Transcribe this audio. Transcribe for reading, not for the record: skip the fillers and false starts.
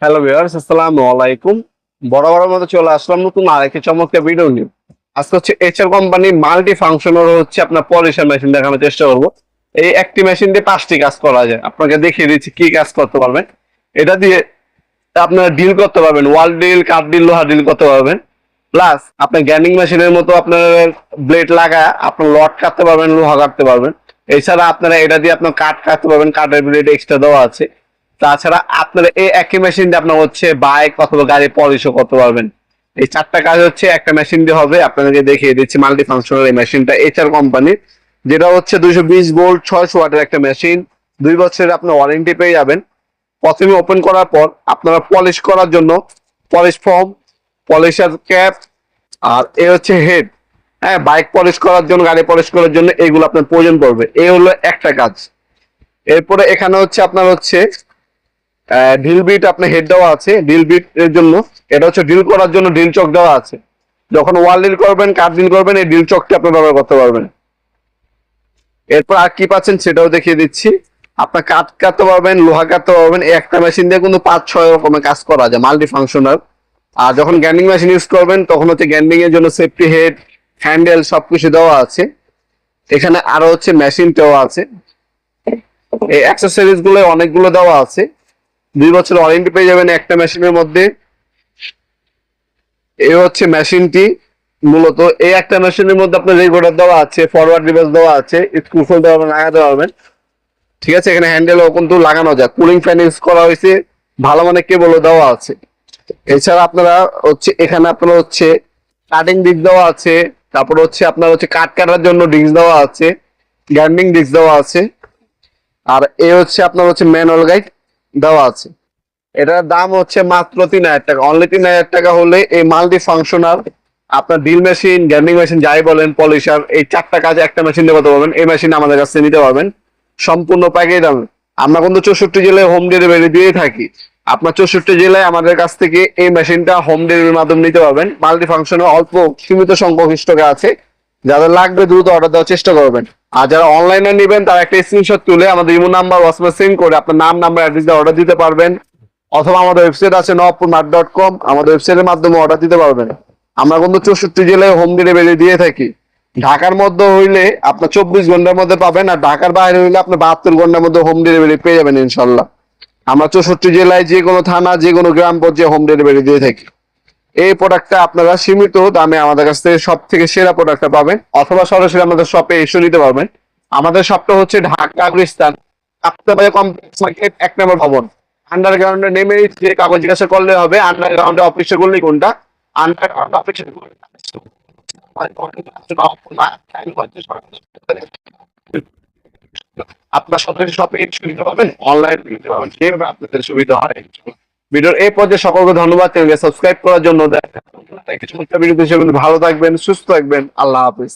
Hello viewers, আসসালামু আলাইকুম। বরাবরের মতো চলে আসলাম নতুন আরেকটি চমৎকার ভিডিও নিয়ে। আজকে হচ্ছে এইচআর কোম্পানি মাল্টি ফাংশনাল হচ্ছে আপনার পলিশার মেশিন দেখানোর চেষ্টা করব। এই একটি মেশিন দিয়ে 5টি কাজ করা যায়। আপনাকে দেখিয়ে দিচ্ছি কি কাজ করতে পারবেন। এটা দিয়ে আপনারা ডিল করতে পারবেন, ওয়াল ডিল, কাঠ ডিল, লোহা ডিল করতে পারবেন। প্লাস আপনার গ্যান্ডিং মেশিনের মতো আপনার ব্লেড লাগা আপনার লট কাটতে পারবেন, লোহা কাটতে পারবেন। এছাড়া আপনারা এটা দিয়ে আপনার কাঠ কাটতে পারবেন, কাঠের ব্লেড এক্সট্রা দেওয়া আছে। তাছাড়া আপনারা এই একই মেশিন দিয়ে আপনার হচ্ছে বাইক অথবা গাড়ি পলিশও করতে পারবেন। এই 4টা কাজ হচ্ছে একটা মেশিন দিয়ে হবে। আপনাদেরকে দেখিয়ে দিচ্ছি মাল্টি ফাংশনাল এই মেশিনটা এইচআর কোম্পানির, যেটা হচ্ছে 220 ভোল্ট 600 ওয়াটের একটা মেশিন। 2 বছরের আপনার ওয়ারেন্টি পেয়ে যাবেন। প্রথমে ওপেন করার পর আপনারা পলিশ করার জন্য পলিশ ফর্ম, পলিশার ক্যাপ, আর এ হচ্ছে হেড। হ্যাঁ, বাইক পলিশ করার জন্য, গাড়ি পলিশ করার জন্য এগুলো আপনার প্রয়োজন পড়বে। এই হলো একটা কাজ। এরপরে এখানে হচ্ছে আপনার হচ্ছে ড্রিল বিট আপনার হেড দেওয়া আছে ড্রিল বিট এর জন্য। এটা হচ্ছে ড্রিল করার জন্য ড্রিল চক দেওয়া আছে। যখন ওয়াল ড্রিল করবেন, কাঠ ড্রিল করবেন, এই ড্রিল চকটি আপনি ব্যবহার করতে পারবেন। এরপর আর কি পাচ্ছেন সেটাও দেখিয়ে দিচ্ছি। আপনার কাঠ কাটতে পারবেন, লোহা কাটতে পারবেন। এই একটা মেশিন দিয়ে কিন্তু 5-6 রকমের কাজ করা যায়, মাল্টি ফাংশনাল। আর যখন গ্যান্ডিং মেশিন ইউজ করবেন তখন হচ্ছে গ্যান্ডিং এর জন্য সেফটি হেড, হ্যান্ডেল সবকিছু দেওয়া আছে। এখানে আরো হচ্ছে মেশিন দেওয়া আছে। এই অ্যাক্সেসরিজ গুলো অনেকগুলো দেওয়া আছে। 2 বছর ওয়ারেন্টি পেয়ে যাবেন একটা মেশিনের মধ্যে। এই হচ্ছে মেশিনটি। মূলত এই একটা মেশিনের মধ্যে আপনার রেগুলেটর দেওয়া আছে, ফরওয়ার্ড রিভার্স দেওয়া আছে, স্ক্রু হোল দেওয়া লাগাতে পারবেন। ঠিক আছে, এখানে হ্যান্ডেলও কিন্তু লাগানো যায়। কুলিং ফ্যান ইউজ করা হয়েছে, ভালো মানে কেবলও দেওয়া আছে। এছাড়া আপনারা হচ্ছে এখানে আপনার হচ্ছে কাটিং ডিস্ক দেওয়া আছে। তারপর হচ্ছে আপনার হচ্ছে কাট কাটার জন্য ডিস্ক দেওয়া আছে, গ্রাইন্ডিং ডিস্ক দেওয়া আছে। আর এ হচ্ছে আপনার হচ্ছে ম্যানুয়াল গাইড দেওয়া আছে। এটার দাম হচ্ছে মাত্র 3000 টাকা। অনলি 3000 টাকা হলে এই মাল্টি ফাংশনাল আপনার ড্রিল মেশিন, গ্রাইন্ডিং মেশিন যাই বলেন, পলিশার, এই 4টা কাজে একটা মেশিন দিয়ে করতে পারবেন। এই মেশিন আমাদের কাছে নিতে পারবেন সম্পূর্ণ প্যাকেজ দামে। আমরা কিন্তু 64 জেলায় হোম ডেলিভারি দিয়ে থাকি। আপনার 64 জেলায় আমাদের কাছ থেকে এই মেশিনটা হোম ডেলিভারির মাধ্যমে নিতে পারবেন। মাল্টি ফাংশনাল অল্প সীমিত সংখ্যক স্টকে আছে, যাদের লাগবে দ্রুত অর্ডার দেওয়ার চেষ্টা করবেন। আর যারা অনলাইনে নেবেন তারা একটা স্ক্রিনশট তুলে আমাদের ইমো নাম্বার, হোয়াটসঅ্যাপে সেন্ড করে আপনার নাম, নাম্বার, অ্যাড্রেস দিয়ে অর্ডার দিতে পারবেন। অথবা আমাদের ওয়েবসাইট আছে nawabpurmart.com, আমাদের ওয়েবসাইটের মাধ্যমে অর্ডার দিতে পারবেন। আমরা কিন্তু 64 জেলায় হোম ডেলিভারি দিয়ে থাকি। ঢাকার মধ্যে হইলে আপনার 24 ঘন্টার মধ্যে পাবেন, আর ঢাকার বাইরে হইলে আপনি 72 ঘন্টার মধ্যে হোম ডেলিভারি পেয়ে যাবেন ইনশাল্লাহ। আমরা 64 জেলায় যে কোনো থানা, যে কোনো গ্রাম পর্যায়ে হোম ডেলিভারি দিয়ে থাকি। এই প্রোডাক্টটা আপনারা সীমিত দামে আমাদের কাছ থেকে সব থেকে সেরা প্রোডাক্টটা পাবেন, অথবা সরাসরি আমাদের শপে এসে নিতে পারবেন। আমাদের শপটা হচ্ছে ঢাকা গুলিস্তান কাপ্তাবাজার কমপ্লেক্স মার্কেট 1 নম্বর ভবন। আন্ডারগ্রাউন্ডে নেমে যে কাগজ জিজ্ঞাসা করলে হবে আন্ডারগ্রাউন্ডে অফিসে করলেই কোনটা। আন্ডারগ্রাউন্ড অফিসে আপনার সাথে শপে সুবিধা পাবেন, অনলাইন নিতে পারবেন, যেভাবে আপনাদের সুবিধা হয়। ভিডিওর এই পর্যায়ে সকলকে ধন্যবাদ চ্যানেলকে সাবস্ক্রাইব করার জন্য। কিছু ভিডিও ভালো থাকবেন, সুস্থ থাকবেন। আল্লাহ হাফিজ।